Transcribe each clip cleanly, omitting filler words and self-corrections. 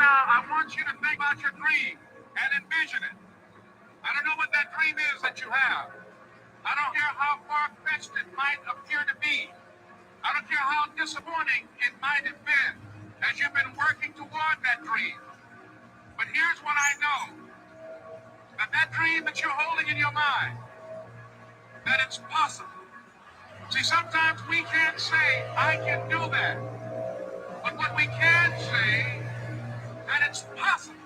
now, I want you to think about your dream and envision it. I don't know what that dream is that you have. I don't care how far-fetched it might appear to be. I don't care how disappointing it might have been as you've been working toward that dream. But here's what I know, that dream that you're holding in your mind, that it's possible. See, sometimes we can't say, I can do that. But what we can say, that it's possible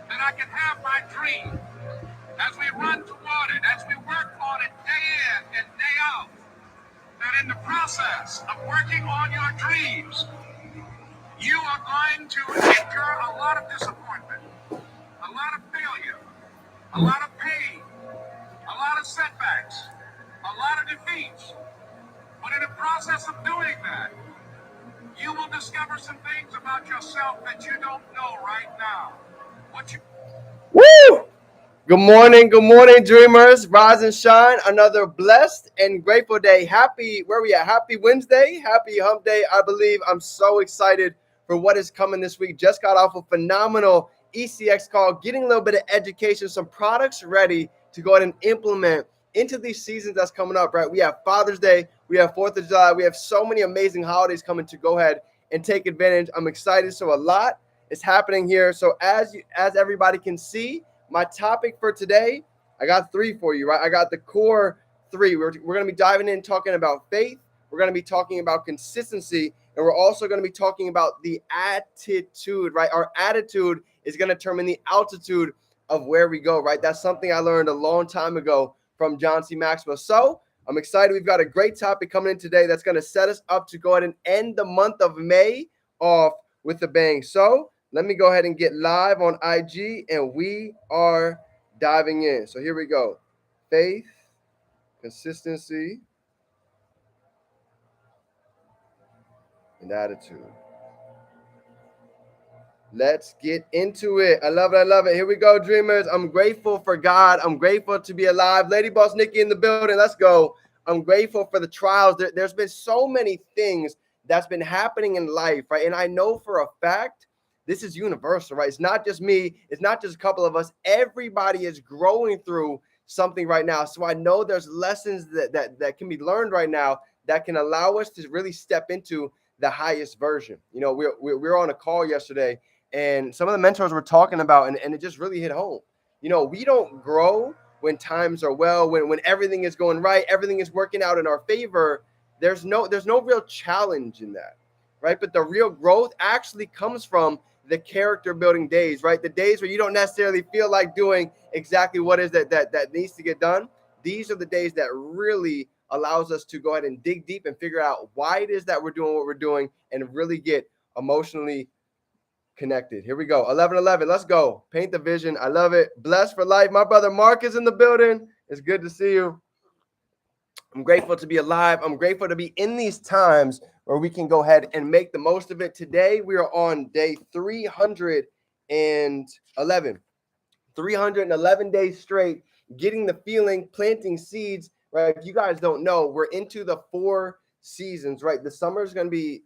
that I can have my dream as we run toward it, as we work on it day in and day out, that in the process of working on your dreams, you are going to incur a lot of disappointment, a lot of failure, a lot of pain, a lot of setbacks, a lot of defeats. But in the process of doing that, you will discover some things about yourself that you don't know right now. Woo! Good morning, dreamers. Rise and shine. Another blessed and grateful day. Where we at? Happy Wednesday. Happy hump day, I believe. I'm so excited for what is coming this week. Just got off a phenomenal ECX call, getting a little bit of education, some products ready to go ahead and implement into these seasons that's coming up, right? We have Father's Day. We have 4th of July. We have so many amazing holidays coming to go ahead and take advantage. I'm excited. So a lot is happening here. So as everybody can see, my topic for today, I got 3 for you, right? I got the core 3. We're going to be diving in talking about faith. We're going to be talking about consistency. And we're also going to be talking about the attitude, right? Our attitude is going to determine the altitude of where we go, right? That's something I learned a long time ago from John C. Maxwell. So I'm excited. We've got a great topic coming in today that's going to set us up to go ahead and end the month of May off with a bang. So let me go ahead and get live on IG, and we are diving in. So here we go. Faith, consistency, and attitude. Let's get into it. I love it. I love it. Here we go, dreamers. I'm grateful for God. I'm grateful to be alive. Lady Boss Nikki in the building. Let's go. I'm grateful for the trials. There's been so many things that's been happening in life, right? And I know for a fact this is universal, right? It's not just me. It's not just a couple of us. Everybody is growing through something right now. So I know there's lessons that can be learned right now that can allow us to really step into the highest version. You know, we were on a call yesterday, and some of the mentors were talking about, and it just really hit home. You know, we don't grow when times are well, when everything is going right, everything is working out in our favor. There's no real challenge in that, right? But the real growth actually comes from the character building days, right? The days where you don't necessarily feel like doing exactly what is that needs to get done. These are the days that really allows us to go ahead and dig deep and figure out why it is that we're doing what we're doing and really get emotionally connected. Here we go. 11:11. Let's go. Paint the vision. I love it. Blessed for life. My brother Mark is in the building. It's good to see you. I'm grateful to be alive. I'm grateful to be in these times where we can go ahead and make the most of it. Today, we are on day 311. 311 days straight, getting the feeling, planting seeds, right? If you guys don't know, we're into the 4 seasons, right? The summer is going to be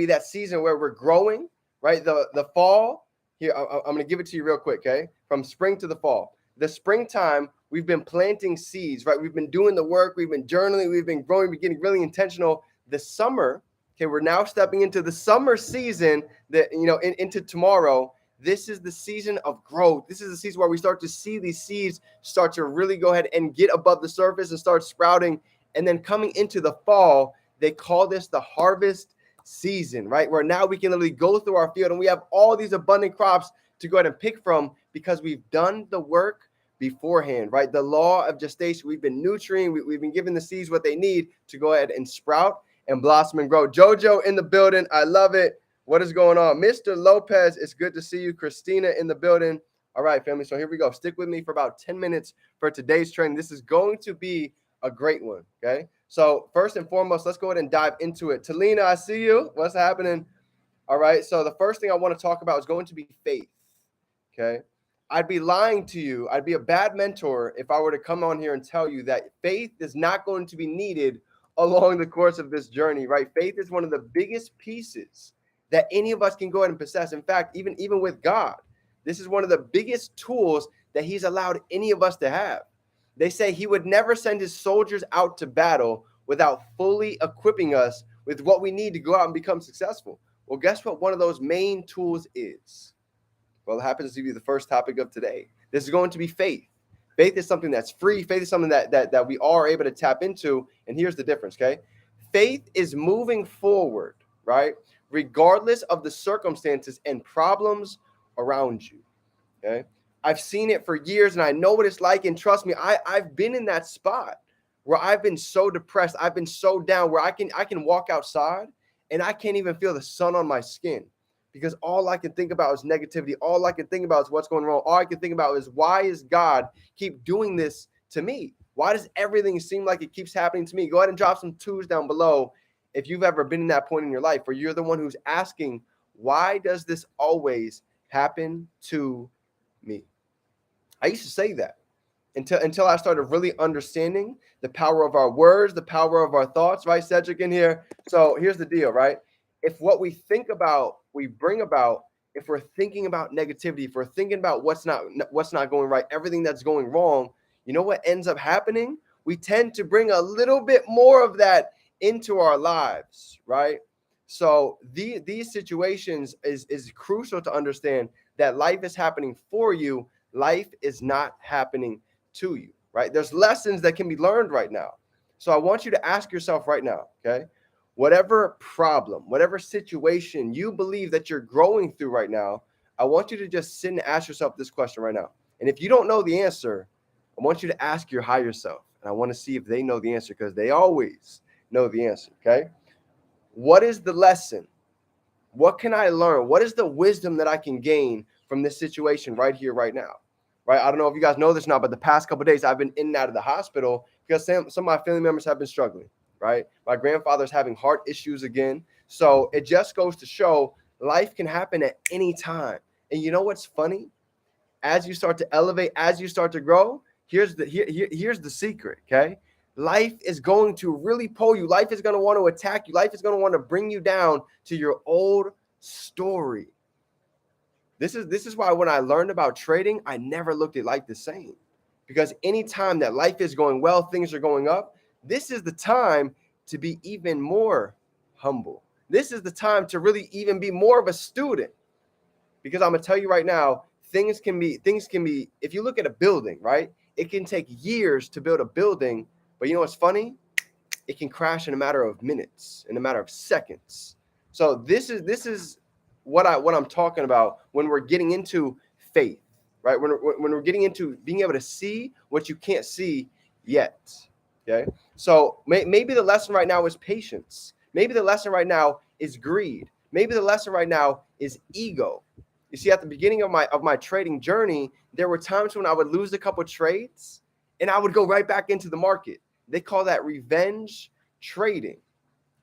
that season where we're growing, right? The fall, here, I'm going to give it to you real quick, okay? From spring to the fall. The springtime, we've been planting seeds, right? We've been doing the work, we've been journaling, we've been growing, we're getting really intentional. The summer, okay, we're now stepping into the summer season that, you know, into tomorrow. This is the season of growth. This is the season where we start to see these seeds start to really go ahead and get above the surface and start sprouting. And then coming into the fall, they call this the harvest season, right? Where now we can literally go through our field and we have all these abundant crops to go ahead and pick from because we've done the work beforehand, right? The law of gestation, we've been nurturing, we've been giving the seeds what they need to go ahead and sprout and blossom and grow. Jojo in the building. I love it. What is going on? Mr. Lopez, it's good to see you. Christina in the building. All right, family. So here we go. Stick with me for about 10 minutes for today's training. This is going to be a great one, okay? So first and foremost, let's go ahead and dive into it. Talina, I see you. What's happening? All right. So the first thing I want to talk about is going to be faith, okay? I'd be lying to you. I'd be a bad mentor if I were to come on here and tell you that faith is not going to be needed along the course of this journey, right? Faith is one of the biggest pieces that any of us can go ahead and possess. In fact, even with God, this is one of the biggest tools that he's allowed any of us to have. They say he would never send his soldiers out to battle without fully equipping us with what we need to go out and become successful. Well, guess what one of those main tools is? Well, it happens to be the first topic of today. This is going to be faith. Faith is something that's free. Faith is something that we are able to tap into. And here's the difference, okay? Faith is moving forward, right? Regardless of the circumstances and problems around you, okay? I've seen it for years and I know what it's like. And trust me, I've been in that spot where I've been so depressed. I've been so down where I can walk outside and I can't even feel the sun on my skin because all I can think about is negativity. All I can think about is what's going wrong. All I can think about is why is God keep doing this to me? Why does everything seem like it keeps happening to me? Go ahead and drop some twos down below if you've ever been in that point in your life where you're the one who's asking, why does this always happen to me? I used to say that until I started really understanding the power of our words, the power of our thoughts, right, Cedric in here? So here's the deal, right? If what we think about, we bring about, if we're thinking about negativity, if we're thinking about what's not going right, everything that's going wrong, you know what ends up happening? We tend to bring a little bit more of that into our lives, right? So these situations is crucial to understand that life is happening for you. Life is not happening to you, right? There's lessons that can be learned right now. So I want you to ask yourself right now, okay? Whatever problem, whatever situation you believe that you're growing through right now, I want you to just sit and ask yourself this question right now. And if you don't know the answer, I want you to ask your higher self. And I want to see if they know the answer because they always know the answer, okay? What is the lesson? What can I learn? What is the wisdom that I can gain from this situation right here, right now? Right? I don't know if you guys know this now, but the past couple of days I've been in and out of the hospital because some of my family members have been struggling, right? My grandfather's having heart issues again. So it just goes to show life can happen at any time. And you know what's funny? As you start to elevate, as you start to grow, here's the secret, okay? Life is going to really pull you. Life is going to want to attack you. Life is going to want to bring you down to your old story. This is why when I learned about trading, I never looked at life the same. Because anytime that life is going well, things are going up, this is the time to be even more humble. This is the time to really even be more of a student. Because I'm going to tell you right now, things can be, if you look at a building, right? It can take years to build a building, but you know what's funny? It can crash in a matter of minutes, in a matter of seconds. So this is what I'm talking about when we're getting into faith, right? When we're getting into being able to see what you can't see yet, okay? So maybe the lesson right now is patience. Maybe the lesson right now is greed. Maybe the lesson right now is ego. You see, at the beginning of my trading journey, there were times when I would lose a couple trades and I would go right back into the market. They call that revenge trading,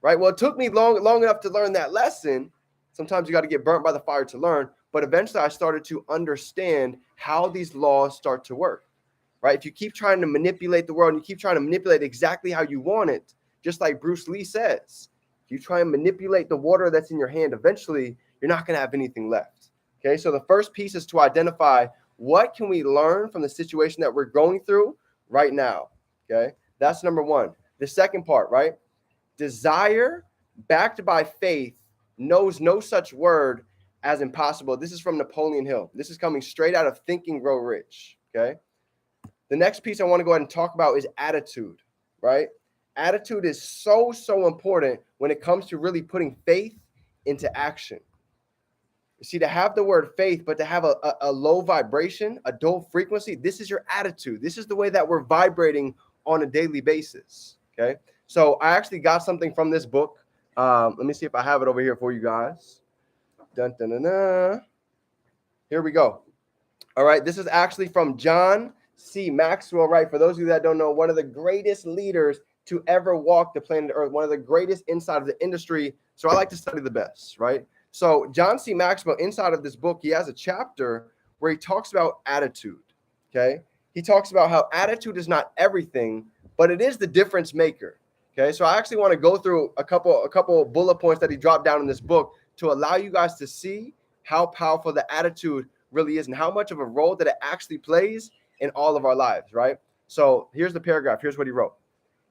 right? Well, it took me long enough to learn that lesson. Sometimes you got to get burnt by the fire to learn. But eventually I started to understand how these laws start to work, right? If you keep trying to manipulate the world and you keep trying to manipulate exactly how you want it, just like Bruce Lee says, if you try and manipulate the water that's in your hand, eventually you're not going to have anything left. Okay, so the first piece is to identify what can we learn from the situation that we're going through right now. Okay, that's number one. The second part, right? Desire backed by faith knows no such word as impossible. This is from Napoleon Hill. This is coming straight out of Think and Grow Rich. Okay, the next piece I want to go ahead and talk about is attitude, right? Attitude is so important when it comes to really putting faith into action. You see, to have the word faith, but to have a low vibration, a dull frequency, this is your attitude. This is the way that we're vibrating on a daily basis, okay? So I actually got something from this book. Let me see if I have it over here for you guys. Dun, dun, dun, dun. Here we go. All right, this is actually from John C. Maxwell, right? For those of you that don't know, one of the greatest leaders to ever walk the planet Earth, one of the greatest inside of the industry. So I like to study the best, right? So John C. Maxwell, inside of this book, he has a chapter where he talks about attitude, okay? He talks about how attitude is not everything, but it is the difference maker, okay? So I actually want to go through a couple bullet points that he dropped down in this book to allow you guys to see how powerful the attitude really is and how much of a role that it actually plays in all of our lives, right? So here's the paragraph. Here's what he wrote.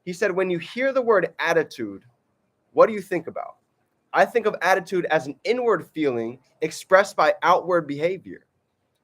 He said, when you hear the word attitude, what do you think about? I think of attitude as an inward feeling expressed by outward behavior.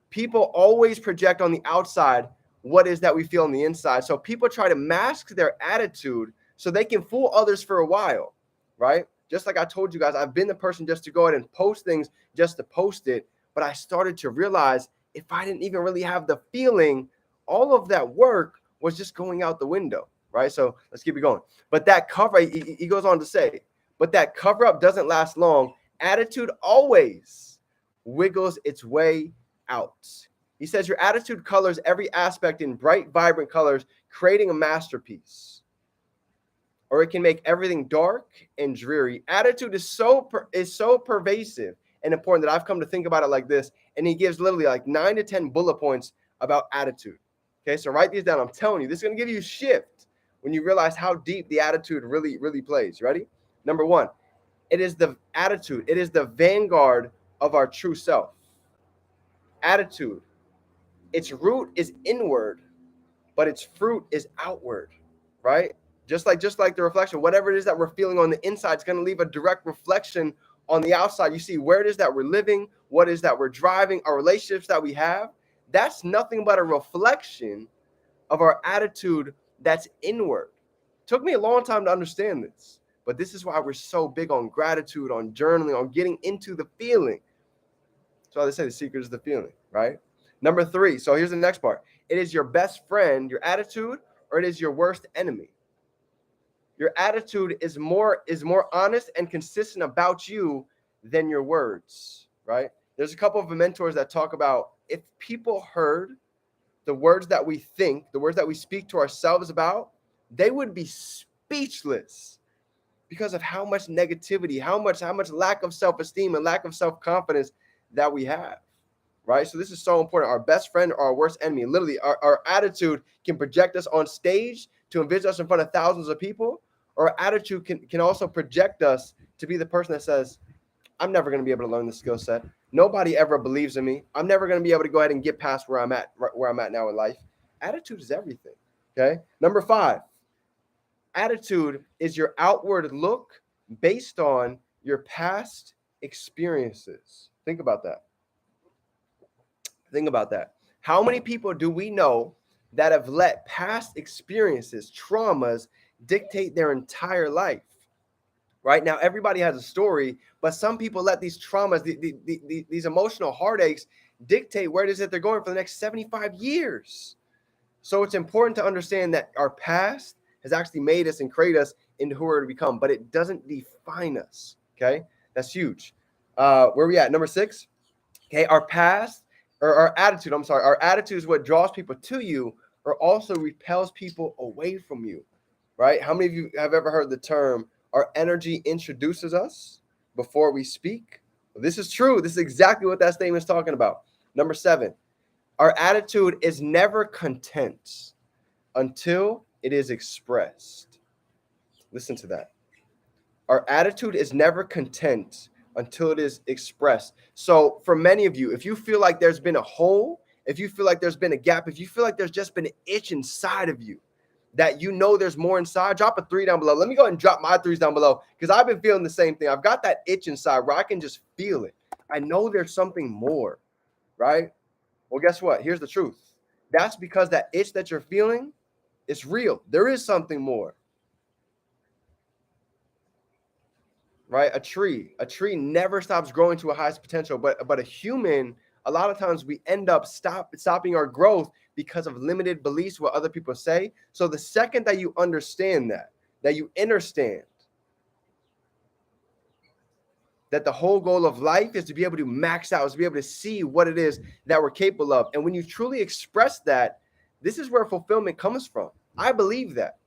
People always project on the outside what is that we feel on the inside. So people try to mask their attitude so they can fool others for a while, right? Just like I told you guys, I've been the person just to go ahead and post things just to post it. But I started to realize if I didn't even really have the feeling, all of that work was just going out the window, right? So let's keep it going. But that cover, he goes on to say, but that cover up doesn't last long. Attitude always wiggles its way out. He says your attitude colors every aspect in bright, vibrant colors, creating a masterpiece. Or it can make everything dark and dreary. Attitude is so pervasive and important that I've come to think about it like this. And he gives literally like 9 to 10 bullet points about attitude. Okay, so write these down. I'm telling you, this is going to give you a shift when you realize how deep the attitude really plays. Ready? Number 1, it is the attitude. It is the vanguard of our true self. Attitude, its root is inward, but its fruit is outward, right? Just like the reflection, whatever it is that we're feeling on the inside is going to leave a direct reflection on the outside. You see where it is that we're living, what is that we're driving, our relationships that we have. That's nothing but a reflection of our attitude that's inward. It took me a long time to understand this, but this is why we're so big on gratitude, on journaling, on getting into the feeling. So they say the secret is the feeling, right? Number 3. So here's the next part. It is your best friend, your attitude, or it is your worst enemy. Your attitude is more honest and consistent about you than your words, right? There's a couple of mentors that talk about if people heard the words that we think, the words that we speak to ourselves about, they would be speechless because of how much negativity, how much lack of self-esteem and lack of self-confidence that we have, right? So this is so important. Our best friend or our worst enemy. Literally, our attitude can project us on stage to envision us in front of thousands of people, or our attitude can also project us to be the person that says, I'm never going to be able to learn the skill set. Nobody ever believes in me. I'm never going to be able to go ahead and get past where I'm at now in life. Attitude is everything, okay? Number 5, attitude is your outward look based on your past experiences. Think about that. Think about that. How many people do we know that have let past experiences, traumas, dictate their entire life? Right now, everybody has a story, but some people let these traumas, these emotional heartaches dictate where it is that they're going for the next 75 years. So it's important to understand that our past has actually made us and created us into who we're to become, but it doesn't define us, okay? That's huge. Where are we at? Number 6, okay, our attitude is what draws people to you or also repels people away from you, right? How many of you have ever heard the term, our energy introduces us before we speak? Well, this is true. This is exactly what that statement is talking about. Number 7, our attitude is never content until it is expressed. Listen to that. Our attitude is never content until it is expressed. So for many of you, if you feel like there's been a hole, if you feel like there's been a gap, if you feel like there's just been an itch inside of you, that you know there's more inside, drop a 3 down below. Let me go ahead and drop my 3s down below because I've been feeling the same thing. I've got that itch inside where I can just feel it. I know there's something more, right? Well, guess what? Here's the truth. That's because that itch that you're feeling is real. There is something more, right? A tree never stops growing to a highest potential, but a human, a lot of times we end up stopping our growth because of limited beliefs, what other people say. So the second that you understand that you understand that the whole goal of life is to be able to max out, is to be able to see what it is that we're capable of. And when you truly express that, this is where fulfillment comes from. I believe that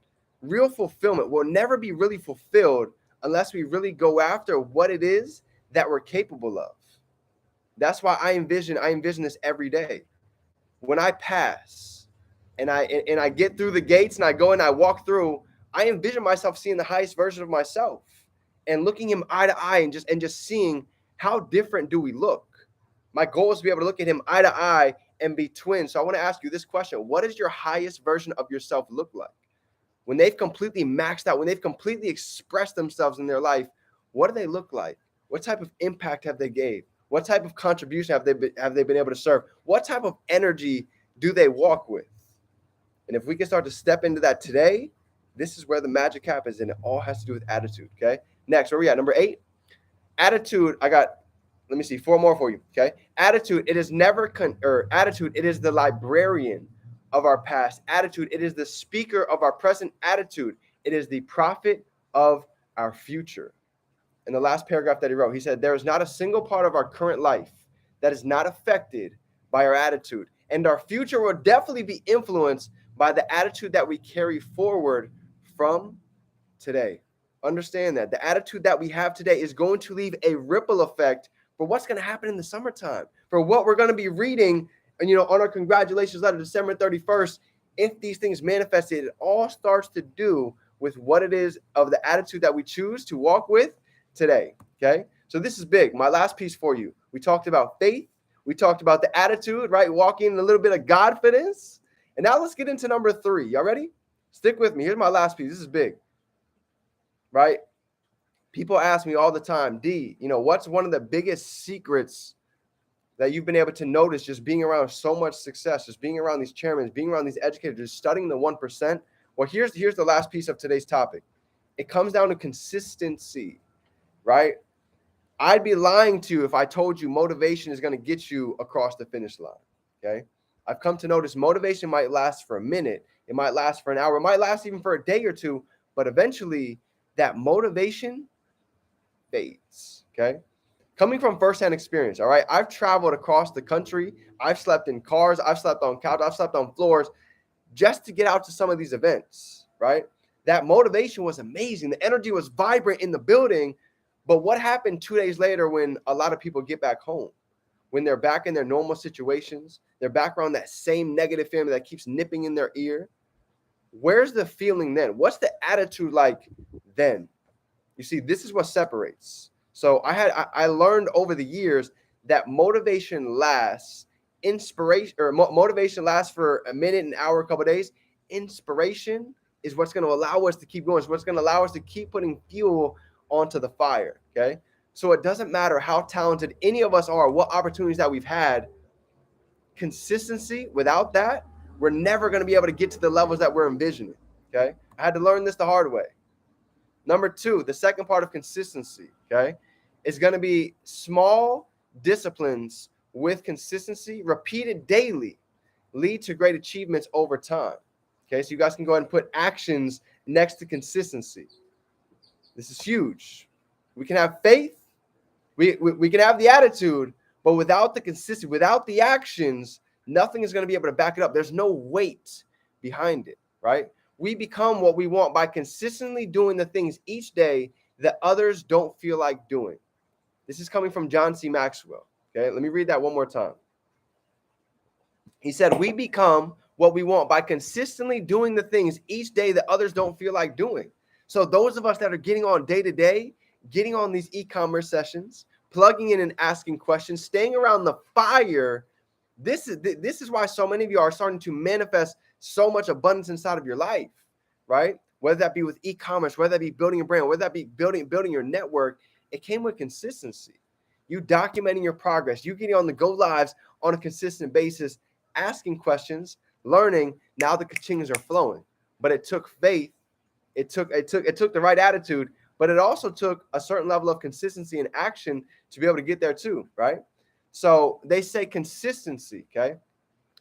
real fulfillment will never be really fulfilled unless we really go after what it is that we're capable of. That's why I envision this every day. When I pass and I get through the gates and I go and I walk through, I envision myself seeing the highest version of myself and looking him eye to eye and just seeing How different do we look? My goal is to be able to look at him eye to eye and be twins. So I want to ask you this question. What does your highest version of yourself look like? When they've completely maxed out, when they've completely expressed themselves in their life, what do they look like? What type of impact have they gave? What type of contribution have they been able to serve? What type of energy do they walk with? And if we can start to step into that today, this is where the magic happens, and it all has to do with attitude. Okay. Next, where are we at? Number 8. Attitude. Let me see, 4 more for you. Okay. Attitude. It is attitude. It is the librarian of our past. Attitude. It is the speaker of our present. Attitude. It is the prophet of our future. In the last paragraph that he wrote, he said, there is not a single part of our current life that is not affected by our attitude. And our future will definitely be influenced by the attitude that we carry forward from today. Understand that the attitude that we have today is going to leave a ripple effect for what's going to happen in the summertime, for what we're going to be reading, and on our congratulations letter, December 31st. If these things manifested, it all starts to do with what it is of the attitude that we choose to walk with today. Okay. So this is big. My last piece for you. We talked about faith. We talked about the attitude, right? Walking in a little bit of Godfidence. And now let's get into number 3. Y'all ready? Stick with me. Here's my last piece. This is big, right? People ask me all the time, D, what's one of the biggest secrets that you've been able to notice just being around so much success, just being around these chairmen, being around these educators, just studying the 1%? Well, here's the last piece of today's topic. It comes down to consistency, right? I'd be lying to you if I told you motivation is going to get you across the finish line, okay? I've come to notice motivation might last for a minute. It might last for an hour. It might last even for a day or two, but eventually that motivation fades, okay? Coming from firsthand experience, all right? I've traveled across the country. I've slept in cars. I've slept on couches. I've slept on floors just to get out to some of these events, right? That motivation was amazing. The energy was vibrant in the building. But what happened 2 days later when a lot of people get back home? When they're back in their normal situations, they're back around that same negative family that keeps nipping in their ear. Where's the feeling then? What's the attitude like then? You see, this is what separates. So I learned over the years that motivation lasts. Motivation lasts for a minute, an hour, a couple of days. Inspiration is what's going to allow us to keep going. It's what's going to allow us to keep putting fuel onto the fire. Okay. So it doesn't matter how talented any of us are, what opportunities that we've had, consistency, without that, we're never going to be able to get to the levels that we're envisioning. Okay. I had to learn this the hard way. Number 2, the second part of consistency, okay, is going to be small disciplines with consistency, repeated daily, lead to great achievements over time. Okay. So you guys can go ahead and put actions next to consistency. This is huge. We can have faith. We can have the attitude, but without the consistency, without the actions, nothing is going to be able to back it up. There's no weight behind it, right? We become what we want by consistently doing the things each day that others don't feel like doing. This is coming from John C. Maxwell. Okay, let me read that one more time. He said, we become what we want by consistently doing the things each day that others don't feel like doing. So those of us that are getting on day to day, getting on these e-commerce sessions, plugging in and asking questions, staying around the fire, this is why so many of you are starting to manifest so much abundance inside of your life, right? Whether that be with e-commerce, whether that be building a brand, whether that be building your network, it came with consistency. You documenting your progress, you getting on the go lives on a consistent basis, asking questions, learning. Now the ka-chings are flowing. But it took faith. It took the right attitude, but it also took a certain level of consistency and action to be able to get there too, right? So they say consistency, okay?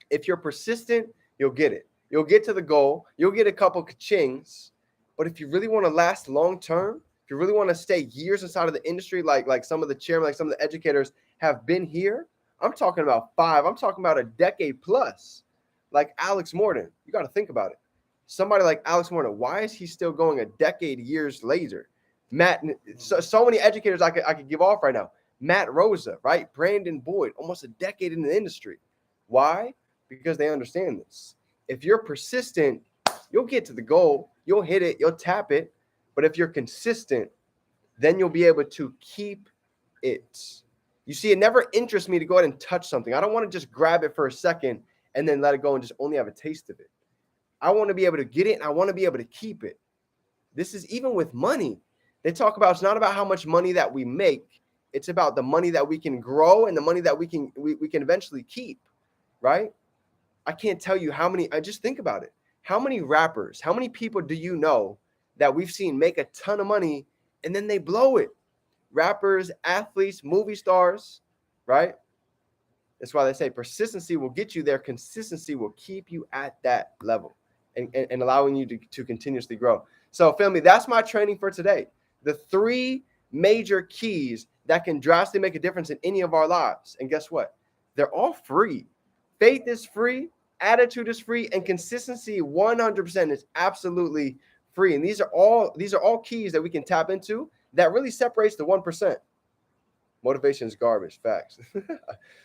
If you're persistent, you'll get it. You'll get to the goal. You'll get a couple ka-chings. But if you really want to last long term, if you really want to stay years inside of the industry, like some of the chairmen, like some of the educators have been here, I'm talking about 5. I'm talking about a decade plus. Like Alex Morton, you got to think about it. Somebody like Alex Morton, why is he still going a decade years later? Matt, so many educators I could give off right now. Matt Rosa, right? Brandon Boyd, almost a decade in the industry. Why? Because they understand this. If you're persistent, you'll get to the goal. You'll hit it. You'll tap it. But if you're consistent, then you'll be able to keep it. You see, it never interests me to go ahead and touch something. I don't want to just grab it for a second and then let it go and just only have a taste of it. I want to be able to get it and I want to be able to keep it. This is even with money. They talk about it's not about how much money that we make. It's about the money that we can grow and the money that we can eventually keep, right? I can't tell you how many. I just think about it. How many rappers, how many people do you know that we've seen make a ton of money and then they blow it? Rappers, athletes, movie stars, right? That's why they say persistency will get you there. Consistency will keep you at that level and allowing you to continuously grow. So, family, that's my training for today. The 3 major keys that can drastically make a difference in any of our lives. And guess what? They're all free. Faith is free, attitude is free, and consistency 100% is absolutely free. And these are all keys that we can tap into that really separates the 1%. Motivation is garbage. Facts.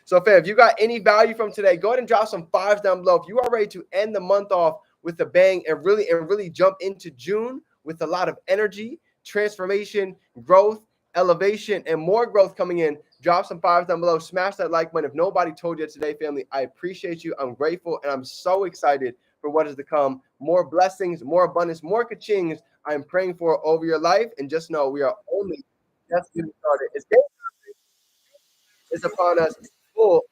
So, fam, if you got any value from today, go ahead and drop some 5s down below. If you are ready to end the month off with a bang and really jump into June with a lot of energy, transformation, growth, elevation, and more growth coming in, drop some 5s down below. Smash that like button. If nobody told you today, family, I appreciate you. I'm grateful, and I'm so excited for what is to come. More blessings, more abundance, more ka-chings I'm praying for over your life. And just know we are only just getting started. It's upon us full